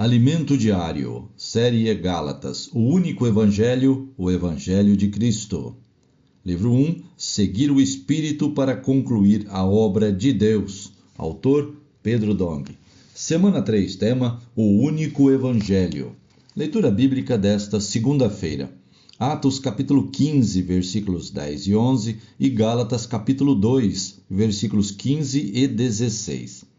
Alimento Diário, série Gálatas, o único evangelho, o evangelho de Cristo. Livro 1, Seguir o Espírito para concluir a obra de Deus. Autor, Pedro Dong. Semana 3, tema, o único evangelho. Leitura bíblica desta segunda-feira. Atos capítulo 15, versículos 10 e 11 e Gálatas capítulo 2, versículos 15 e 16.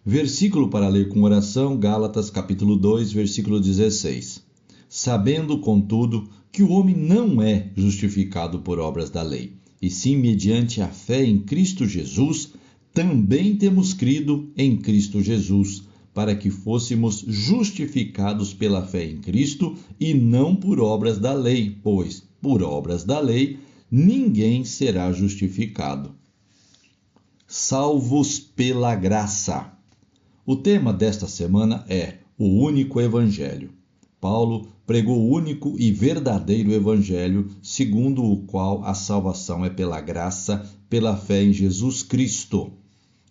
Versículo para ler com oração, Gálatas capítulo 2, versículo 16. Sabendo, contudo, que o homem não é justificado por obras da lei, e sim mediante a fé em Cristo Jesus, também temos crido em Cristo Jesus, para que fôssemos justificados pela fé em Cristo e não por obras da lei, pois, por obras da lei, ninguém será justificado. Salvos pela graça. O tema desta semana é o único evangelho. Paulo pregou o único e verdadeiro evangelho, segundo o qual a salvação é pela graça, pela fé em Jesus Cristo.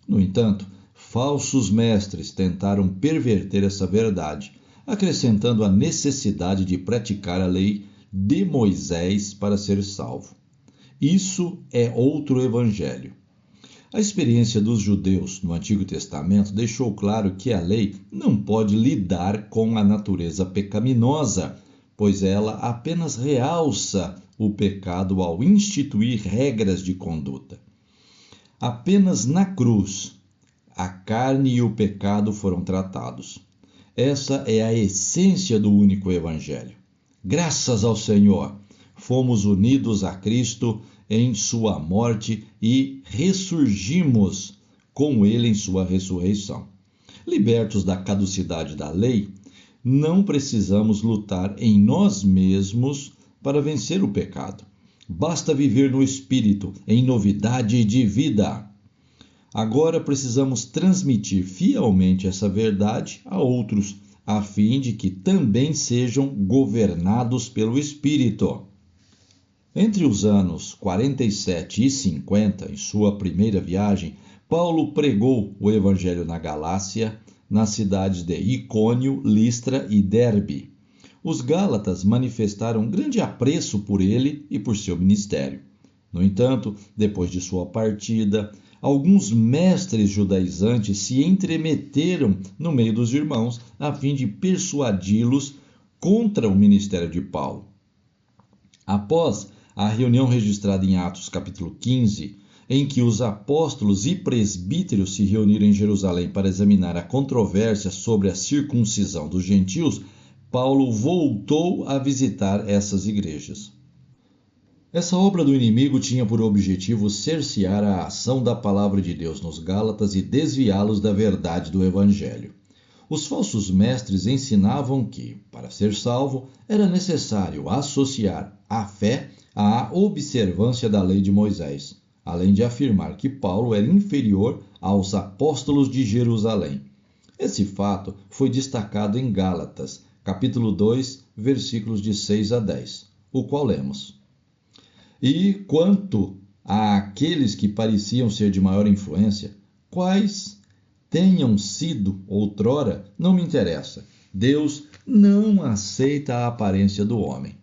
No entanto, falsos mestres tentaram perverter essa verdade, acrescentando a necessidade de praticar a lei de Moisés para ser salvo. Isso é outro evangelho. A experiência dos judeus no Antigo Testamento deixou claro que a lei não pode lidar com a natureza pecaminosa, pois ela apenas realça o pecado ao instituir regras de conduta. Apenas na cruz, a carne e o pecado foram tratados. Essa é a essência do único evangelho. Graças ao Senhor, fomos unidos a Cristo em sua morte e ressurgimos com ele em sua ressurreição. Libertos da caducidade da lei, não precisamos lutar em nós mesmos para vencer o pecado. Basta viver no Espírito, em novidade de vida. Agora precisamos transmitir fielmente essa verdade a outros, a fim de que também sejam governados pelo Espírito. Entre os anos 47 e 50, em sua primeira viagem, Paulo pregou o evangelho na Galácia, nas cidades de Icônio, Listra e Derbe. Os gálatas manifestaram grande apreço por ele e por seu ministério. No entanto, depois de sua partida, alguns mestres judaizantes se entremeteram no meio dos irmãos a fim de persuadi-los contra o ministério de Paulo. Após a reunião registrada em Atos capítulo 15, em que os apóstolos e presbíteros se reuniram em Jerusalém para examinar a controvérsia sobre a circuncisão dos gentios, Paulo voltou a visitar essas igrejas. Essa obra do inimigo tinha por objetivo cercear a ação da palavra de Deus nos Gálatas e desviá-los da verdade do Evangelho. Os falsos mestres ensinavam que, para ser salvo, era necessário associar a fé à observância da lei de Moisés, além de afirmar que Paulo era inferior aos apóstolos de Jerusalém. Esse fato foi destacado em Gálatas, capítulo 2, versículos de 6 a 10, o qual lemos. E quanto àqueles que pareciam ser de maior influência, quais tenham sido outrora, não me interessa. Deus não aceita a aparência do homem.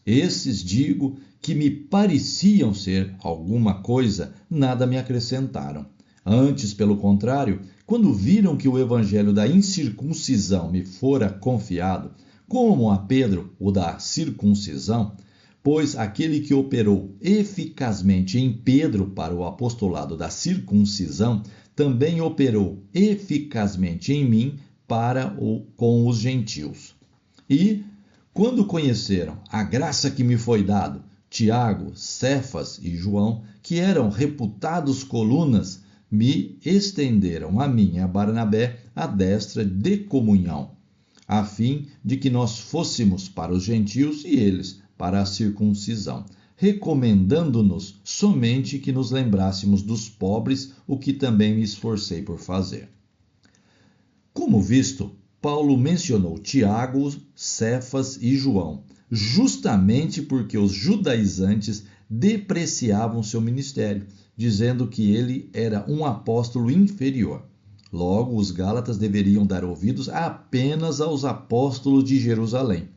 Esses, digo, que me pareciam ser alguma coisa, nada me acrescentaram. Antes, pelo contrário, quando viram que o evangelho da incircuncisão me fora confiado, como a Pedro o da circuncisão, pois aquele que operou eficazmente em Pedro para o apostolado da circuncisão, também operou eficazmente em mim com os gentios. E, quando conheceram a graça que me foi dada, Tiago, Cefas e João, que eram reputados colunas, me estenderam a mim e a Barnabé a destra de comunhão, a fim de que nós fôssemos para os gentios e eles para a circuncisão, recomendando-nos somente que nos lembrássemos dos pobres, o que também me esforcei por fazer. Como visto, Paulo mencionou Tiago, Cefas e João, justamente porque os judaizantes depreciavam seu ministério, dizendo que ele era um apóstolo inferior. Logo, os gálatas deveriam dar ouvidos apenas aos apóstolos de Jerusalém.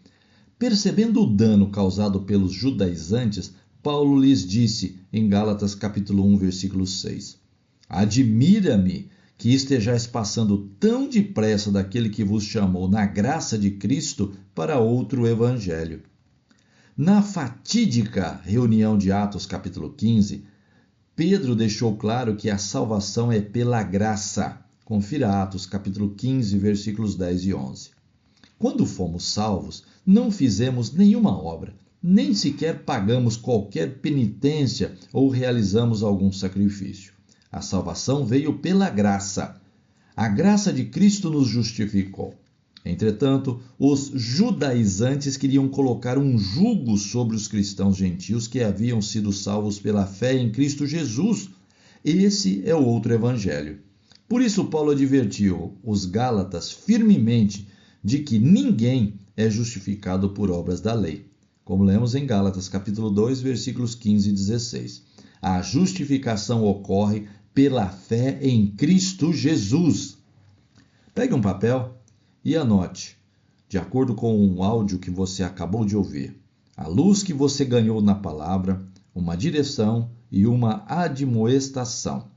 Percebendo o dano causado pelos judaizantes, Paulo lhes disse em Gálatas capítulo 1, versículo 6: Admira-me que estejais passando tão depressa daquele que vos chamou na graça de Cristo para outro evangelho. Na fatídica reunião de Atos capítulo 15, Pedro deixou claro que a salvação é pela graça. Confira Atos capítulo 15, versículos 10 e 11. Quando fomos salvos, não fizemos nenhuma obra, nem sequer pagamos qualquer penitência ou realizamos algum sacrifício. A salvação veio pela graça. A graça de Cristo nos justificou. Entretanto, os judaizantes queriam colocar um jugo sobre os cristãos gentios que haviam sido salvos pela fé em Cristo Jesus. Esse é o outro evangelho. Por isso, Paulo advertiu os gálatas firmemente de que ninguém é justificado por obras da lei, como lemos em Gálatas capítulo 2, versículos 15 e 16. A justificação ocorre pela fé em Cristo Jesus. Pegue um papel e anote, de acordo com o áudio que você acabou de ouvir, a luz que você ganhou na palavra, uma direção e uma admoestação.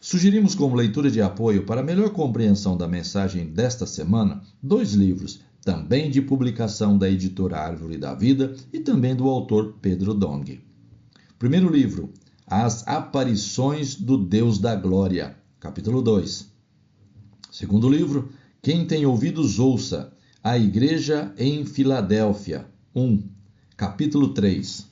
Sugerimos como leitura de apoio para melhor compreensão da mensagem desta semana 2 livros, também de publicação da editora Árvore da Vida e também do autor Pedro Dong. Primeiro livro, As Aparições do Deus da Glória, capítulo 2. Segundo livro, Quem tem ouvidos ouça, A Igreja em Filadélfia, 1, capítulo 3.